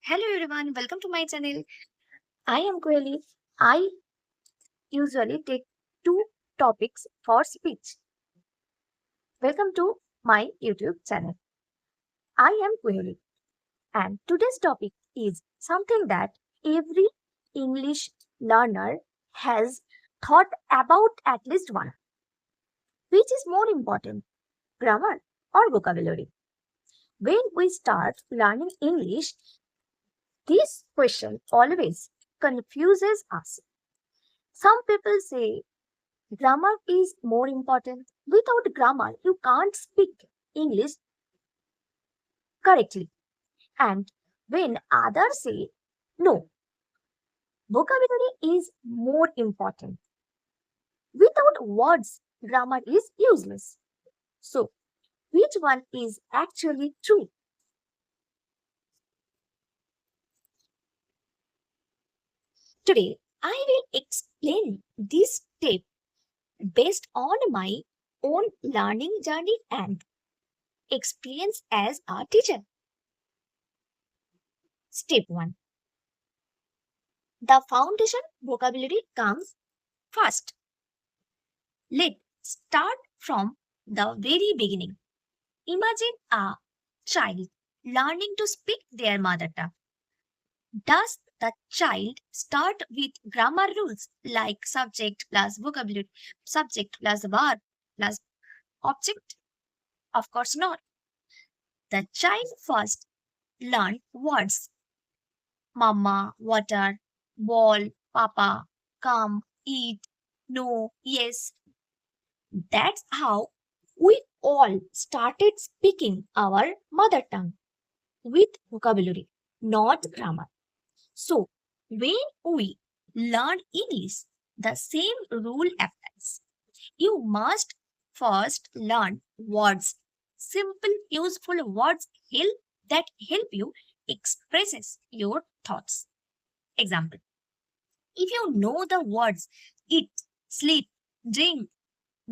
Hello everyone, welcome to my channel. I am Kuheli. I usually take two topics for speech. Welcome to my YouTube channel. I am Kuheli and today's topic is something that every English learner has thought about at least one. Which is more important, grammar or vocabulary? When we start learning English, this question always confuses us. Some people say grammar is more important. Without grammar, you can't speak English correctly. And when others say, no, vocabulary is more important. Without words, grammar is useless. So, which one is actually true? Today, I will explain this step based on my own learning journey and experience as a teacher. Step 1. The foundation vocabulary comes first. Let's start from the very beginning. Imagine a child learning to speak their mother tongue. Does the child start with grammar rules like subject plus vocabulary, subject plus verb plus object? Of course not. The child first learn words: mama, water, ball, papa, come, eat, no, yes. That's how we all started speaking our mother tongue with vocabulary, not grammar. So, when we learn English, the same rule applies. You must first learn words, simple, useful words that help you express your thoughts. Example: if you know the words eat, sleep, drink,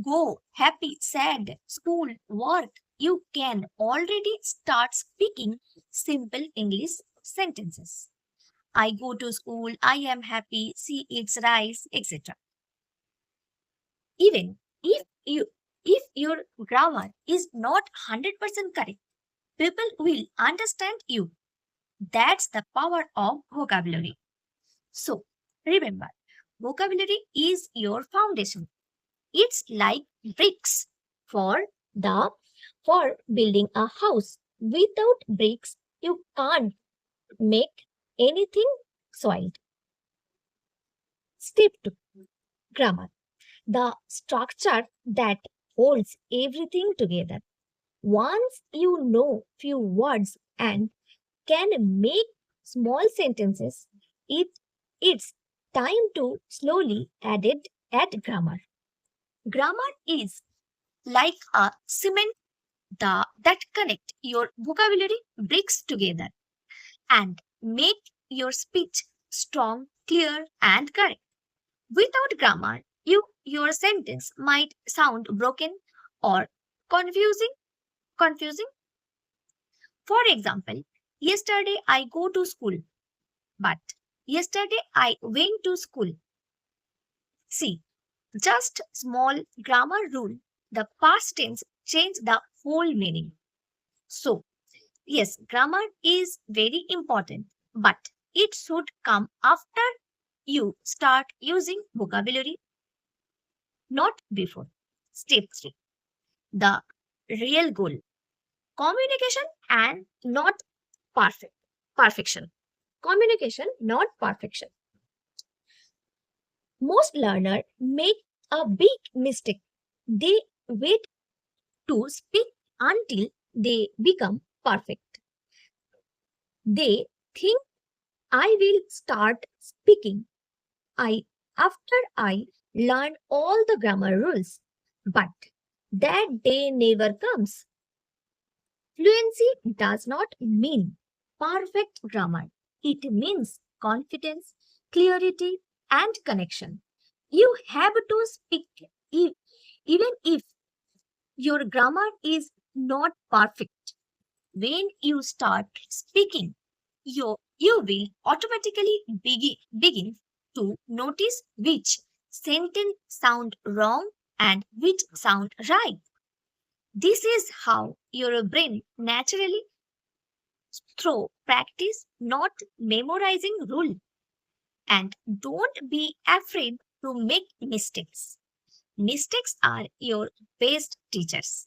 go, happy, sad, school, work, you can already start speaking simple English sentences. I go to school, I am happy, she eats rice, etc. Even if your grammar is not 100% correct, people will understand you. That's the power of vocabulary. So, remember, vocabulary is your foundation. It's like bricks for the for building a house. Without bricks, you can't make anything solid. Step 2. Grammar. The structure that holds everything together. Once you know few words and can make small sentences, it it's time to slowly add grammar. Grammar is like a cement that connect your vocabulary bricks together and make your speech strong, clear, and correct. Without grammar, your sentence might sound broken or confusing. Confusing. For example, yesterday I go to school, but yesterday I went to school. See, just small grammar rule. The past tense change the whole meaning. So, yes, grammar is very important, but it should come after you start using vocabulary, not before. Step 3. The real goal. Communication and not perfection. Communication, not perfection. Most learners make a big mistake. They wait to speak until they become perfect. They think I will start speaking I after I learn all the grammar rules. But that day never comes. Fluency does not mean perfect grammar. It means confidence, clarity, and connection. You have to speak even if your grammar is not perfect. When you start speaking, you will automatically begin to notice which sentence sound wrong and which sound right. This is how your brain naturally through practice, not memorizing rule. And don't be afraid to make mistakes. Mistakes are your best teachers.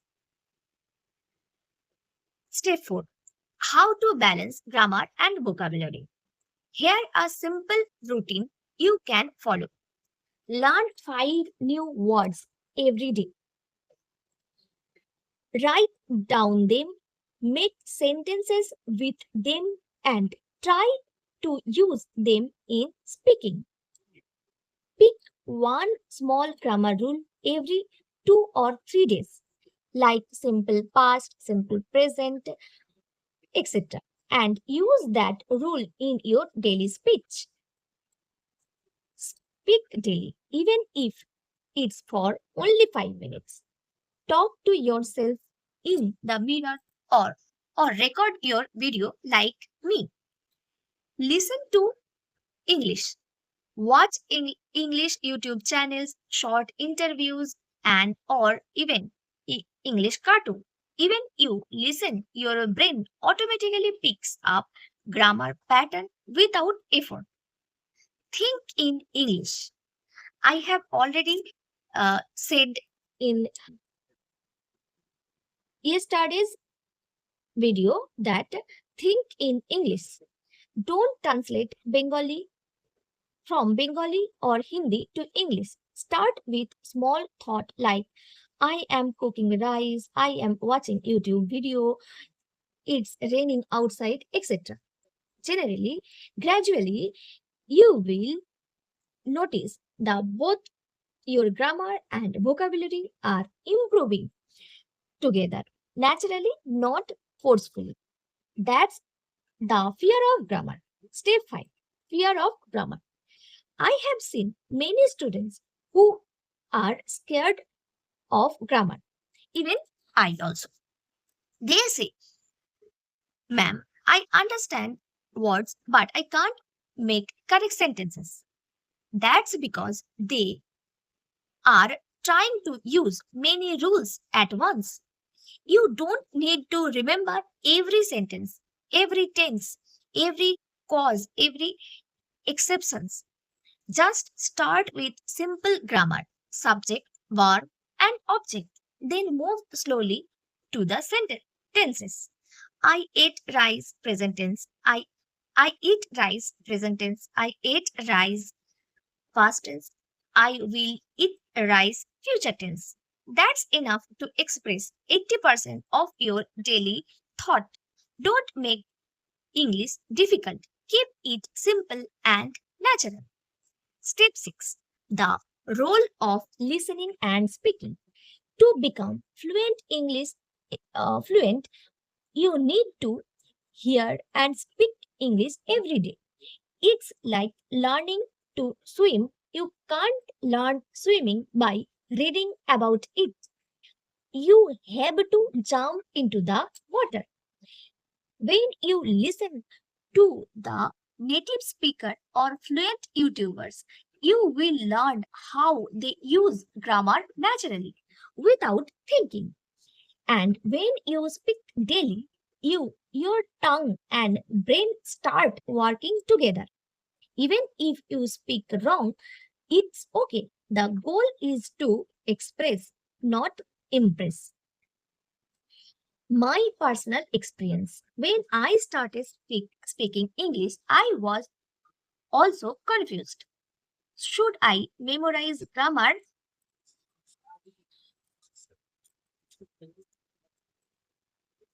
Step 4. How to balance grammar and vocabulary. Here a simple routine you can follow. Learn 5 new words every day. Write down them, make sentences with them, and try to use them in speaking. Pick one small grammar rule every 2 or 3 days, like simple past, simple present, etc. And use that rule in your daily speech. Speak daily, even if it's for only 5 minutes. Talk to yourself in the mirror or or record your video like me. Listen to English. Watch English YouTube channels, short interviews, and or even English cartoon. Even you listen, your brain automatically picks up grammar pattern without effort. Think in English. I have already said in yesterday's video that think in English. Don't translate Bengali or Hindi to English. Start with small thought like I am cooking rice, I am watching YouTube video, it's raining outside, etc. Generally, gradually, you will notice that both your grammar and vocabulary are improving together, naturally, not forcefully. That's the fear of grammar. Step 5. Fear of grammar. I have seen many students who are scared of grammar. Even I also. They say, Ma'am, I understand words, but I can't make correct sentences. That's because they are trying to use many rules at once. You don't need to remember every sentence, every tense, every cause, every exceptions. Just start with simple grammar, subject, verb, and object. Then move slowly to the tenses. I ate rice, present tense. I eat rice, present tense. I ate rice, past tense. I will eat rice, future tense. That's enough to express 80% of your daily thought. Don't make English difficult. Keep it simple and natural. Step 6. The role of listening and speaking. To become fluent, you need to hear and speak English every day. It's like learning to swim. You can't learn swimming by reading about it. You have to jump into the water. When you listen to the native speaker or fluent YouTubers, you will learn how they use grammar naturally without thinking. And when you speak daily, your tongue and brain start working together. Even if you speak wrong, it's okay. The goal is to express, not impress. My personal experience. When I started speaking English, I was also confused. Should I memorize grammar?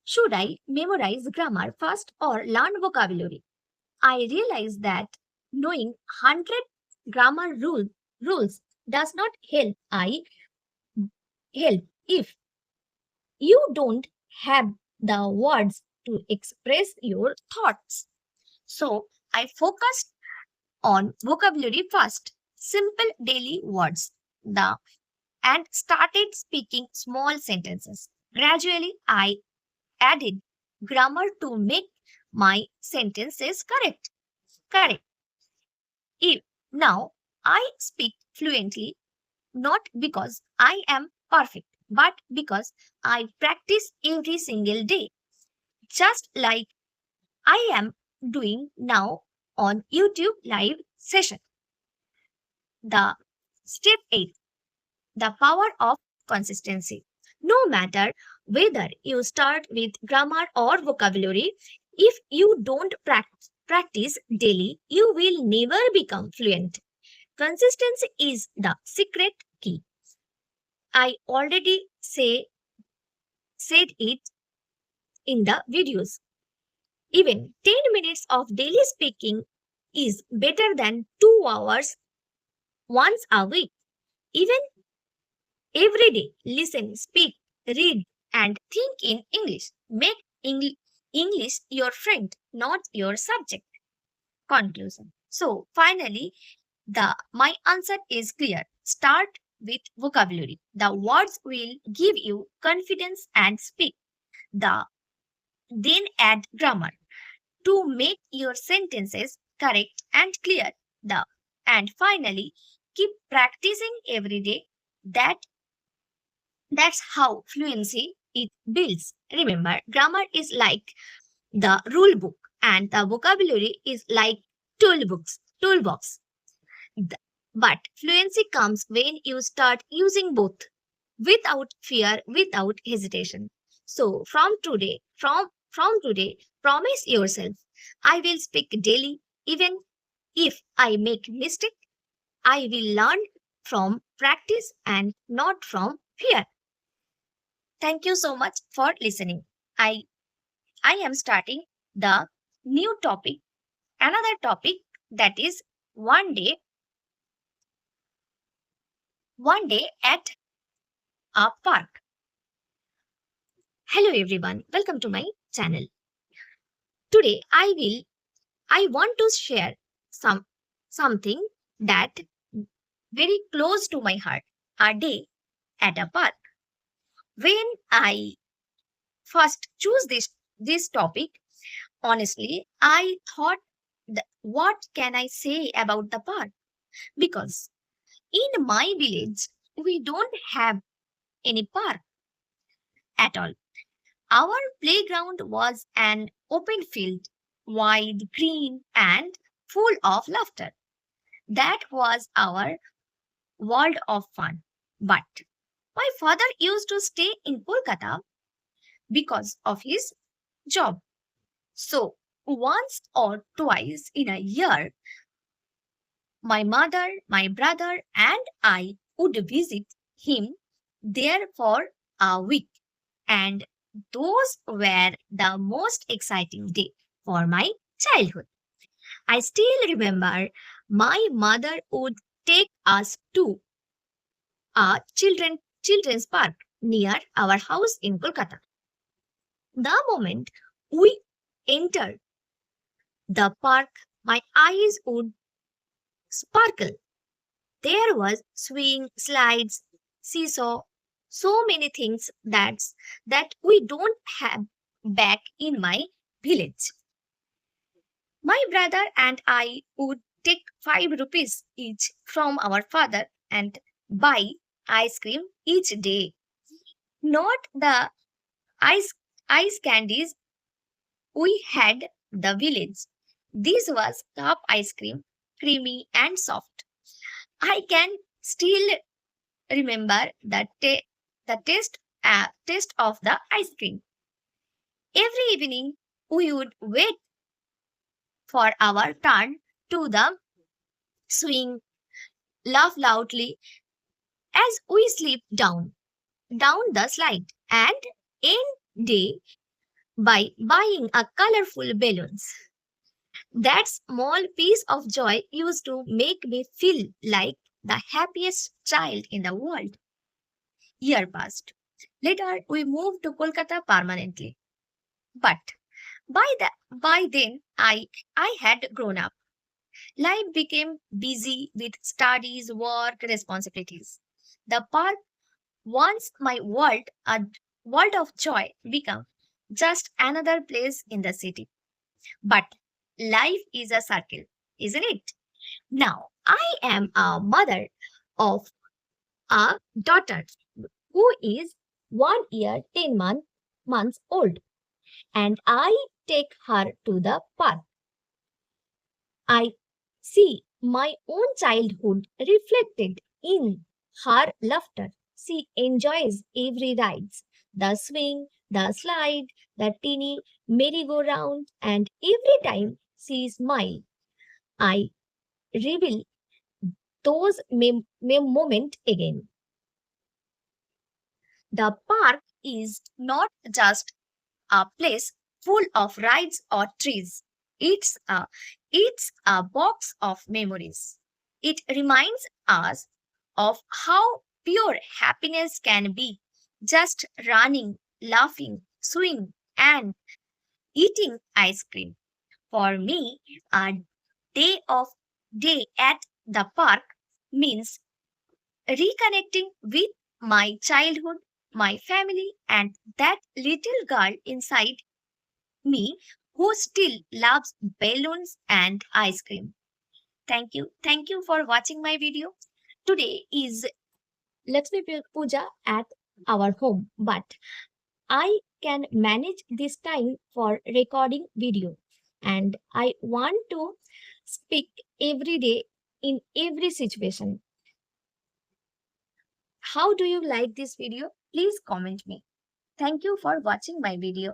Should I memorize grammar first or learn vocabulary? I realized that knowing 100 grammar rules does not help if you don't have the words to express your thoughts. So I focused on vocabulary first, simple daily words, the and started speaking small sentences. Gradually, I added grammar to make my sentence is correct. Correct. If now I speak fluently not because I am perfect, but because I practice every single day, just like I am doing now on YouTube live session. The step 8, the power of consistency. No matter whether you start with grammar or vocabulary, if you don't practice daily, you will never become fluent. Consistency is the secret key. I already said it in the videos. Even 10 minutes of daily speaking is better than 2 hours once a week. Even every day, listen, speak, read, and think in English. Make English your friend, not your subject. Conclusion. So, finally, the my answer is clear. Start with vocabulary. The words will give you confidence and speak. The then add grammar to make your sentences correct and clear. The and finally keep practicing every day. That's how fluency it builds. Remember, grammar is like the rule book and the vocabulary is like toolbox. Th- But fluency comes when you start using both without fear, without hesitation. So from today, promise yourself, I will speak daily, even if I make mistake. I will learn from practice and not from fear. Thank you so much for listening. I I am starting the new topic, another topic that is one day, one day at a park. Hello everyone, welcome to my channel. Today I want to share something that very close to my heart. A day at a park. When I first choose this topic, honestly, I thought what can I say about the park? Because in my village, we don't have any park at all. Our playground was an open field, wide, green, and full of laughter. That was our world of fun. But my father used to stay in Kolkata because of his job. So once or twice in a year, my mother, my brother, and I would visit him there for a week. And those were the most exciting days for my childhood. I still remember my mother would take us to a children's park near our house in Kolkata. The moment we entered the park, my eyes would sparkle. There was swing, slides, seesaw, so many things that we don't have back in my village. My brother and I would take 5 rupees each from our father and buy ice cream each day. Not the ice ice candies we had the village. This was cup ice cream, creamy and soft. I can still remember the taste of the ice cream. Every evening, we would wait for our turn to the swing, laugh loudly as we slip down the slide, and end day by buying a colorful balloons. That small piece of joy used to make me feel like the happiest child in the world. Year passed. Later, we moved to Kolkata permanently. But by then, I had grown up. Life became busy with studies, work, responsibilities. The park, once my world, a world of joy, became just another place in the city. But life is a circle, isn't it? Now, I am a mother of a daughter who is 1 year, 10 months old, and I take her to the park. I see my own childhood reflected in her laughter. She enjoys every ride, the swing, the slide, the teeny merry-go-round, and every time she smiles, I reveal those moments again. The park is not just a place full of rides or trees. It's a, it's a box of memories. It reminds us of how pure happiness can be, just running, laughing, swinging, and eating ice cream. For me, a day of day at the park means reconnecting with my childhood, my family, and that little girl inside me who still loves balloons and ice cream. Thank you. Thank you for watching my video. Today is Lakshmi Puja at our home, but I can manage this time for recording video, and I want to speak every day in every situation. How do you like this video? Please comment me. Thank you for watching my video.